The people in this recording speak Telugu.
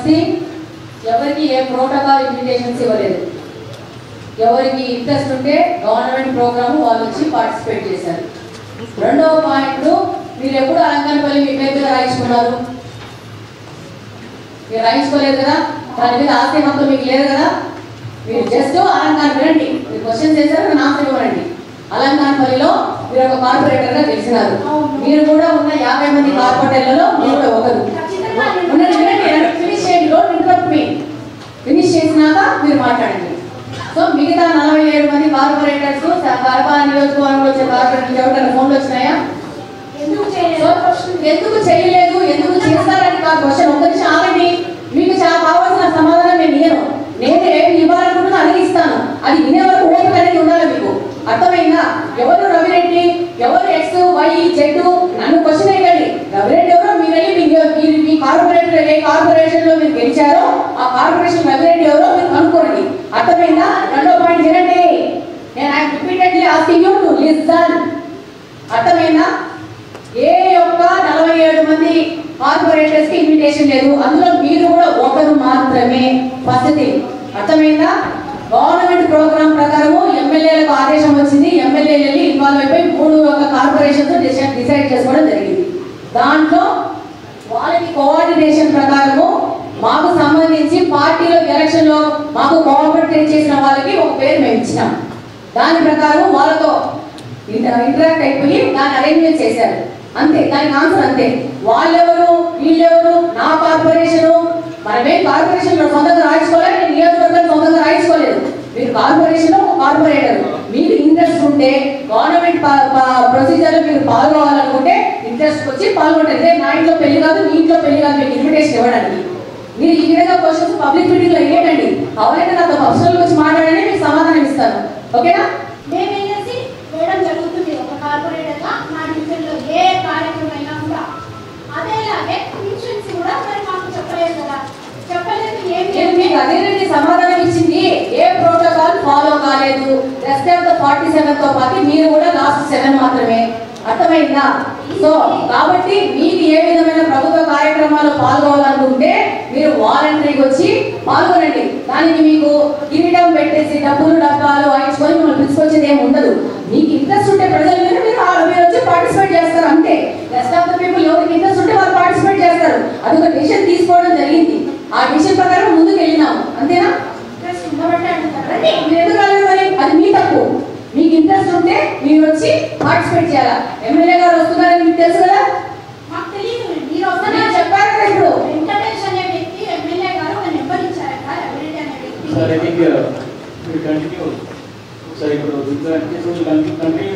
ఫస్ట్ థింగ్, ఎవరికి ఏ ప్రోటోకాల్ ఇన్విటేషన్స్ ఇవ్వలేదు. ఎవరికి ఇంట్రెస్ట్ ఉంటే గవర్నమెంట్ ప్రోగ్రామ్ వాళ్ళు వచ్చి పార్టిసిపేట్ చేశారు. రెండవ పాయింట్, మీరు ఎప్పుడు అలంకరణపల్లి మీ పేరు మీద రాయించుకున్నారు? మీరు రాయించుకోలేదు కదా, దాని మీద ఆస్తి హక్కు మీకు లేదు కదా. మీరు జస్ట్ అలంకారం వినండి, మీరు క్వశ్చన్ చేశారు, ఆన్సర్ ఇవ్వండి. అలంకారణపల్లిలో మీరు ఒక కార్పొరేటర్గా గెలిచినారు. మీరు కూడా ఉన్న 50 మంది కార్పొరేటర్లలో మీరు కూడా ఒకరు. ఫినిష్ చేయండి, డోంట్ ఇంటరప్ట్ మీ. ఫినిష్ చేసినాక మీరు మాట్లాడండి. సో మిగతా 47 మంది కార్పొరేటర్స్ కడప నియోజకవర్గంలో వచ్చే కార్పొరేటర్లు ఎవరైనా ఫోన్లు వచ్చినాయా? ఎందుకు చేయలేదు, ఎందుకు చేస్తారని కాదు క్వశ్చన్. ఒక నిమిషం ఆగండి, మీకు చాలా కావాల్సిన సమాధానం నేను ఇయ్యను. నేను ఏమి ఇవ్వాలనుకుంటున్నా అది ఇస్తాను. అది వినే వరకు ఓపిక అనేది ఉండాలి మీకు. అర్థమైందా? ఎవరు రవిరెడ్డి, ఎవరు ఎక్స్ వై జెడ్, నన్ను క్వశ్చన్ వేయండి. రవిరెడ్డి ఎవరో మీరు వెళ్ళి మీ కార్పొరేటర్ ఏ కార్పొరేషన్ లో మీరు గెలిచారో ఆ కార్పొరేషన్ రవిరెడ్డి ఎవరో మీరు కనుక్కోండి. అర్థమైందా? రెండో పాయింట్ వినండి, నేను repeatedly asking you to listen. అర్థమైందా? ఏ ఒక్క 47 మంది కార్పొరేటర్స్ కి ఇన్విటేషన్ లేదు, అందులో మీరు కూడా ఒకరు మాత్రమే. ఫస్ట్ థింగ్, అర్థమైందా? గవర్నమెంట్ ప్రోగ్రామ్ ప్రకారము ఎమ్మెల్యేలకు ఆదేశం వచ్చింది, ఎమ్మెల్యేలు ఇన్వాల్వ్ అయిపోయి 3 కార్పొరేషన్స్ డిసైడ్ చేసుకోవడం జరిగింది. దాంట్లో వాళ్ళకి కోఆర్డినేషన్ ప్రకారము మాకు సంబంధించి పార్టీలో ఎలక్షన్ లో మాకు కోఆపరేట్ చేసిన వాళ్ళకి ఒక పేరు మేము ఇచ్చినాం. దాని ప్రకారం వాళ్ళతో ఇంటరాక్ట్ అయిపోయి దాన్ని అరేంజ్మెంట్ చేశారు. అంతే, దానికి ఆన్సర్ అంతే. వాళ్ళెవరు వీళ్ళెవరు, నా కార్పొరేషను, మనమేం కార్పొరేషన్ లో సొంతంగా రాయించుకోలేదు, నేను నియోజకవర్గాన్ని సొంతంగా రాయించుకోలేదు. మీరు కార్పొరేషన్ ఒక కార్పొరేటర్, మీకు ఇంట్రెస్ట్ ఉంటే గవర్నమెంట్ ప్రొసీజర్ లో మీరు పాల్గొనాలనుకుంటే ఇంట్రెస్ట్ వచ్చి పాల్గొంటారు. నా ఇంట్లో పెళ్లి కాదు, మీ ఇంట్లో పెళ్లి కాదు మీకు ఇన్విటేషన్ ఇవ్వడానికి. మీరు ఈ విధంగా క్వశ్చన్స్ పబ్లిక్ మీటింగ్ లో వేయండి. అవైతే నాతో పర్సనల్ వచ్చి మాట్లాడని మీకు సమాధానం ఇస్తాను. ఓకేనా? మేమేసి వేయడం జరుగుతుంది ఒక కార్పొరేటర్ గా. మా డివిజన్ లో ఏ కార్యక్రమం అయినా కూడా అదేలాగే ఇన్సూరెన్స్ కూడా మరి మాకు చెప్పలేదు కదా. చెప్పలేదు, ఏం మీకు అదేనండి సమాధానం ఇచ్చింది. ఏ ప్రోటోకాల్ ఫాలో కాలేదు. రెస్ట్ ఆఫ్ ద 47 తో పాటు మీరు కూడా లాస్ట్ 7 మాత్రమే. అర్థమైందా? సో కాబట్టి మీకు ఏ విధమైన ప్రభుత్వ కార్యక్రమాలు పాల్గొనాలనుకుంటే మీరు వాలంటరీకి వచ్చి పాల్గొనండి. దానికి మీకు కిరీటం పెట్టేసి డబ్బాలు వాయించుకొని మిమ్మల్ని పిలుచుకొచ్చేది ఏమి ఉండదు. మీకు ఇంట్రెస్ట్ ఉంటే ప్రజల మీద మీరు వచ్చి పార్టిసిపేట్ చేస్తారు అంతే. రెస్ట్ ఆఫ్ ద పీపుల్ ఎవరికి ఇంట్రెస్ట్ ఉంటే వాళ్ళు పార్టిసిపేట్ చేస్తారు. అది ఒక డిసిషన్ తీసుకోవడం జరిగింది. ఆ డిసిషన్ ప్రకారం ముందుకు వెళ్ళినాము. అంతేనా? మీరు ఎందుకు రాలేదు మరి? అది మీ తప్పు. మీకు ఇంట్రెస్ట్ ఉంటే మీరు వచ్చి పార్టిసిపేట్ చేయాలా. ఎమ్మెల్యే గారు వస్తున్నారని మీకు తెలుసు కదా? మాకు తెలియదు. మీరు వస్తున్నారని చెప్పారు కదా. ఇప్పుడు వెంకటేష్ అనే వ్యక్తి ఎమ్మెల్యే గారు ఒక నెంబర్ ఇచ్చారట. ఎవరైతే అనే వ్యక్తి కంటిన్యూ. సరే, ఇప్పుడు కంటిన్యూ